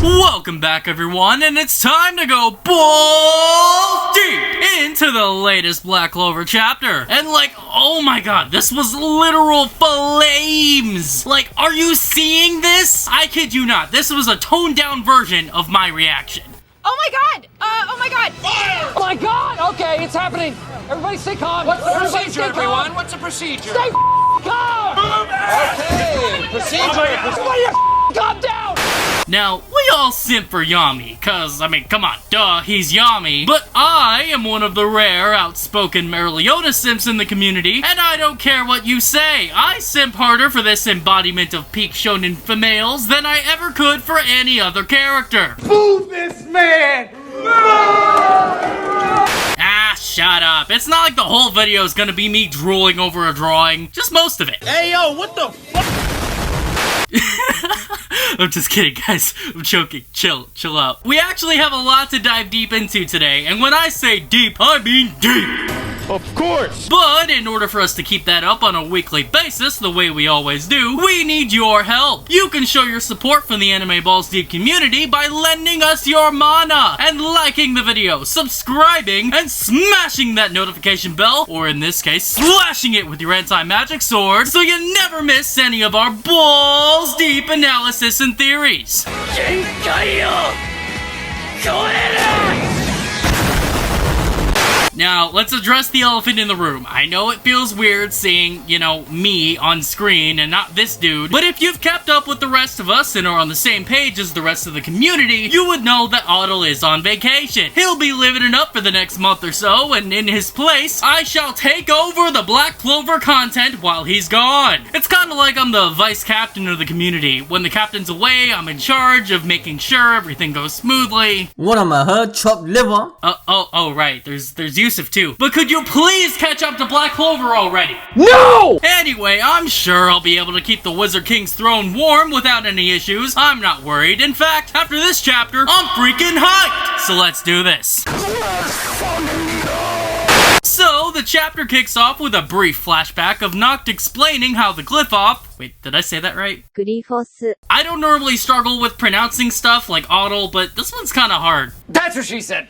Welcome back, everyone, and it's time to go balls deep into the latest Black Clover chapter. And oh my god, this was literal flames. Are you seeing this? I kid you not, this was a toned down version of my reaction. Oh my god! Oh my god! Fire! Oh my god! Okay, it's happening. Everybody stay calm. What's the procedure, everyone? What's the procedure? Stay calm! Move it! Okay, procedure. Everybody calm down! Now, we all simp for Yami, cause, come on, duh, he's Yami. But I am one of the rare, outspoken Meraleona simps in the community, and I don't care what you say. I simp harder for this embodiment of peak shonen females than I ever could for any other character. Move this man! Ah, shut up. It's not like the whole video is gonna be me drooling over a drawing. Just most of it. Hey, yo, what the fuck? I'm just kidding, guys. I'm joking. Chill out. We actually have a lot to dive deep into today, and when I say deep, I mean deep. Of course! But in order for us to keep that up on a weekly basis, the way we always do, we need your help. You can show your support for the Anime Balls Deep community by lending us your mana and liking the video, subscribing, and smashing that notification bell, or in this case, slashing it with your anti-magic sword, so you never miss any of our balls deep analysis and theories. Now, let's address the elephant in the room. I know it feels weird seeing, me on screen and not this dude, but if you've kept up with the rest of us and are on the same page as the rest of the community, you would know that Otto is on vacation. He'll be living it up for the next month or so, and in his place, I shall take over the Black Clover content while he's gone. It's kind of like I'm the vice captain of the community. When the captain's away, I'm in charge of making sure everything goes smoothly. What am I, her chopped liver? Oh, right. There's Yusuf too. But could you please catch up to Black Clover already? No! Anyway, I'm sure I'll be able to keep the Wizard King's throne warm without any issues. I'm not worried. In fact, after this chapter, I'm freaking hyped! So let's do this. So, the chapter kicks off with a brief flashback of Noct explaining how the Glyphop... Wait, did I say that right? Glyphos. I don't normally struggle with pronouncing stuff like Otto, but this one's kinda hard. That's what she said.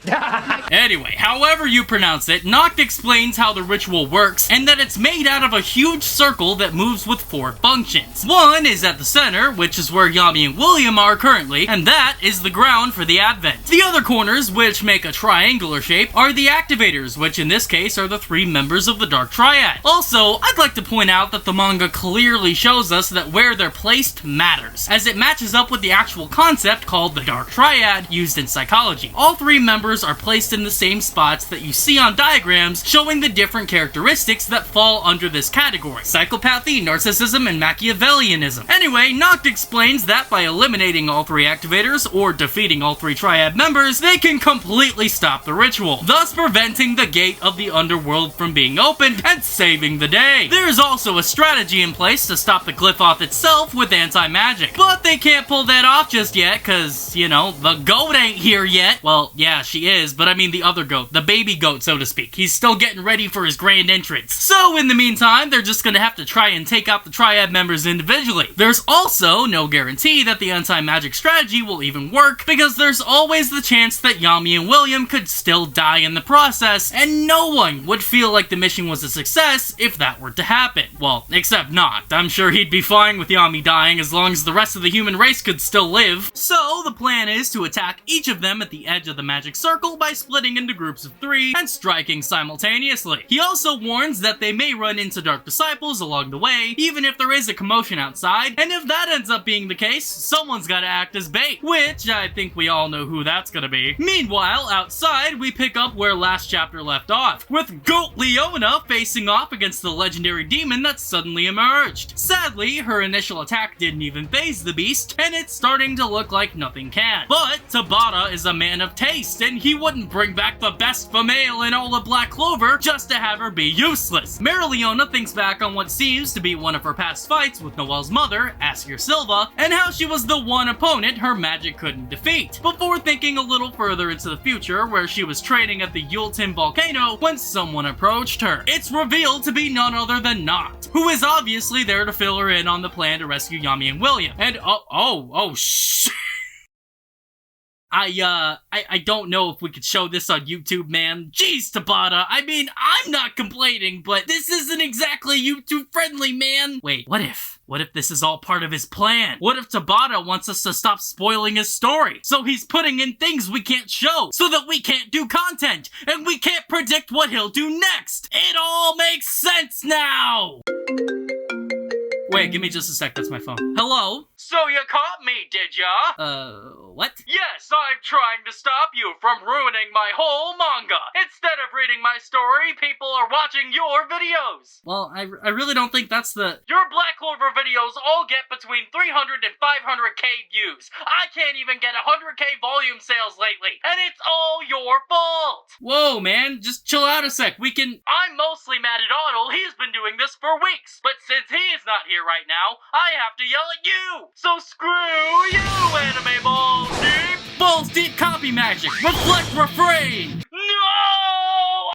Anyway, however you pronounce it, Noct explains how the ritual works, and that it's made out of a huge circle that moves with 4 functions. One is at the center, which is where Yami and William are currently, and that is the ground for the Advent. The other corners, which make a triangular shape, are the activators, which in this case are the 3 members of the Dark Triad. Also, I'd like to point out that the manga clearly shows us that where they're placed matters, as it matches up with the actual concept called the Dark Triad used in psychology. All 3 members are placed in the same spots that you see on diagrams showing the different characteristics that fall under this category: psychopathy, narcissism, and Machiavellianism. Anyway, Noct explains that by eliminating all 3 activators, or defeating all 3 Triad members, they can completely stop the ritual, thus preventing the gate of the underworld from being opened and saving the day. There's also a strategy in place to stop the Glyphoth itself with anti-magic, but they can't pull that off just yet cause, the goat ain't here yet. Well, yeah, she is, but I mean the other goat, the baby goat, so to speak. He's still getting ready for his grand entrance. So in the meantime, they're just gonna have to try and take out the Triad members individually. There's also no guarantee that the anti-magic strategy will even work, because there's always the chance that Yami and William could still die in the process, and no one would feel like the mission was a success if that were to happen. Well, except Noct. I'm sure he'd be fine with Yami dying as long as the rest of the human race could still live. So the plan is to attack each of them at the edge of the magic circle by splitting into groups of 3 and striking simultaneously. He also warns that they may run into Dark Disciples along the way, even if there is a commotion outside, and if that ends up being the case, someone's gotta act as bait, which I think we all know who that's gonna be. Meanwhile, outside, we pick up where last chapter left off, with Goat Leona facing off against the legendary demon that suddenly emerged. Sadly, her initial attack didn't even phase the beast, and it's starting to look like nothing can. But Tabata is a man of taste, and he wouldn't bring back the best female in all of Black Clover just to have her be useless. Meraleona thinks back on what seems to be one of her past fights with Noelle's mother, Askir Silva, and how she was the one opponent her magic couldn't defeat, before thinking a little further into the future where she was training at the Yultim volcano when someone approached her. It's revealed to be none other than Noct, who is obviously there to fill her in on the plan to rescue Yami and William. And shh. I don't know if we could show this on YouTube, man. Jeez, Tabata. I mean, I'm not complaining, but this isn't exactly YouTube friendly, man. Wait, what if this is all part of his plan? What if Tabata wants us to stop spoiling his story? So he's putting in things we can't show, so that we can't do content, and we can't predict what he'll do next. It all makes sense now! Wait, give me just a sec, that's my phone. Hello? So you caught me, did ya? What? Yes, I'm trying to stop you from ruining my whole manga. Instead of reading my story, people are watching your videos. Well, I really don't think that's the... Your Black Clover videos all get between 300 and 500k views. I can't even get 100k volume sales lately, and it's all your fault. Whoa, man, just chill out a sec. I'm mostly mad at Otto. He's been doing this for weeks, but since he is not here right now, I have to yell at you! So screw you, Anime Balls Deep! Balls Deep copy magic! Reflect refrain! No!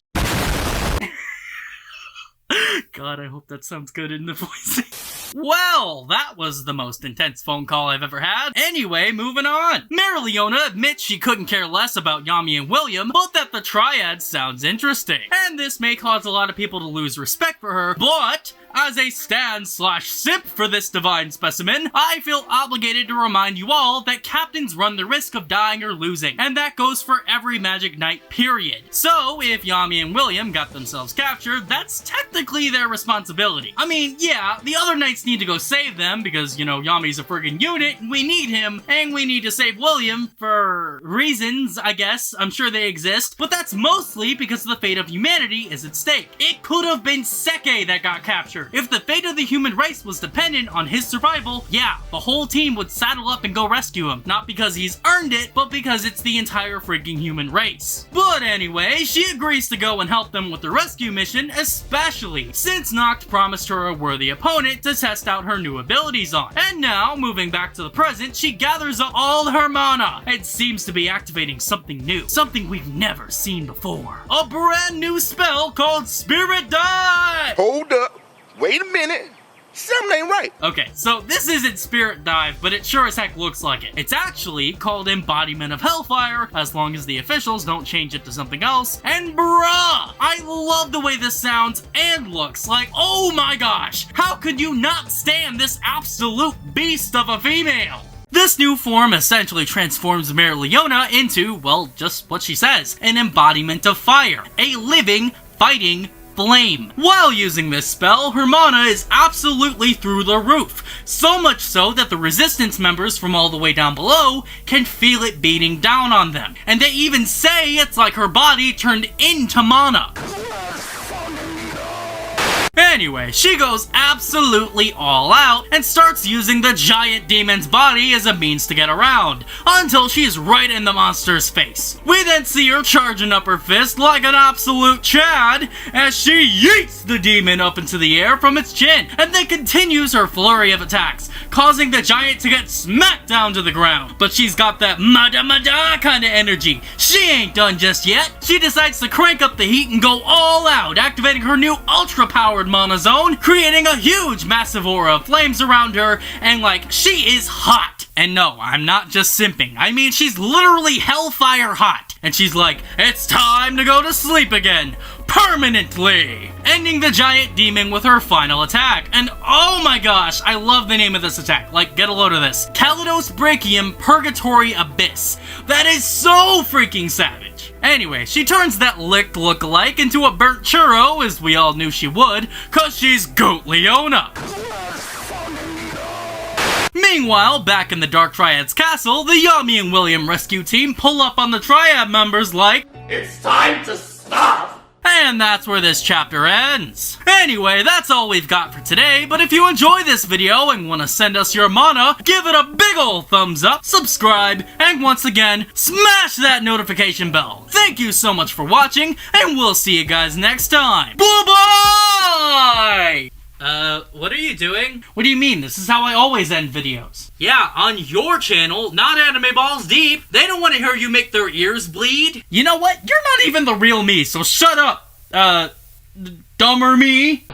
God, I hope that sounds good in the voice. Well, that was the most intense phone call I've ever had. Anyway, moving on. Meraleona admits she couldn't care less about Yami and William, but that the triad sounds interesting. And this may cause a lot of people to lose respect for her, but as a stan/simp for this divine specimen, I feel obligated to remind you all that captains run the risk of dying or losing, and that goes for every Magic Knight, period. So, if Yami and William got themselves captured, that's technically their responsibility. I mean, yeah, the other knights need to go save them, because, you know, Yami's a friggin' unit, and we need him, and we need to save William for reasons, I guess. I'm sure they exist, but that's mostly because the fate of humanity is at stake. It could have been Seke that got captured. If the fate of the human race was dependent on his survival, yeah, the whole team would saddle up and go rescue him. Not because he's earned it, but because it's the entire freaking human race. But anyway, she agrees to go and help them with the rescue mission, especially since Noct promised her a worthy opponent to test out her new abilities on. And now, moving back to the present, she gathers up all her mana and seems to be activating something new. Something we've never seen before. A brand new spell called Spirit Dive! Hold up. Wait a minute. Something ain't right. Okay, so this isn't Spirit Dive, but it sure as heck looks like it. It's actually called Embodiment of Hellfire, as long as the officials don't change it to something else. And bruh, I love the way this sounds and looks. Like, oh my gosh, how could you not stand this absolute beast of a female? This new form essentially transforms Merleona into, well, just what she says, an embodiment of fire, a living, fighting flame. While using this spell, her mana is absolutely through the roof, so much so that the resistance members from all the way down below can feel it beating down on them. And they even say it's like her body turned into mana. Anyway, she goes absolutely all out and starts using the giant demon's body as a means to get around, until she's right in the monster's face. We then see her charging up her fist like an absolute Chad as she yeets the demon up into the air from its chin, and then continues her flurry of attacks, causing the giant to get smacked down to the ground. But she's got that mada kind of energy. She ain't done just yet. She decides to crank up the heat and go all out, activating her new ultra-powered mana zone, creating a huge massive aura of flames around her, and like, she is hot. And no, I'm not just simping. I mean, she's literally hellfire hot. And she's like, it's time to go to sleep again. Permanently! Ending the giant demon with her final attack. And oh my gosh, I love the name of this attack. Like, get a load of this. Kalidos Brachium Purgatory Abyss. That is so freaking savage. Anyway, she turns that licked lookalike into a burnt churro, as we all knew she would, cause she's Goat Leona. Meanwhile, back in the Dark Triad's castle, the Yami and William rescue team pull up on the Triad members like, It's time to stop! And that's where this chapter ends. Anyway, that's all we've got for today, but if you enjoy this video and want to send us your mana, give it a big ol' thumbs up, subscribe, and once again, smash that notification bell. Thank you so much for watching, and we'll see you guys next time. Bye-bye! What are you doing? What do you mean? This is how I always end videos. Yeah, on your channel, not Anime Balls Deep. They don't want to hear you make their ears bleed. You know what? You're not even the real me, so shut up. Dumber me.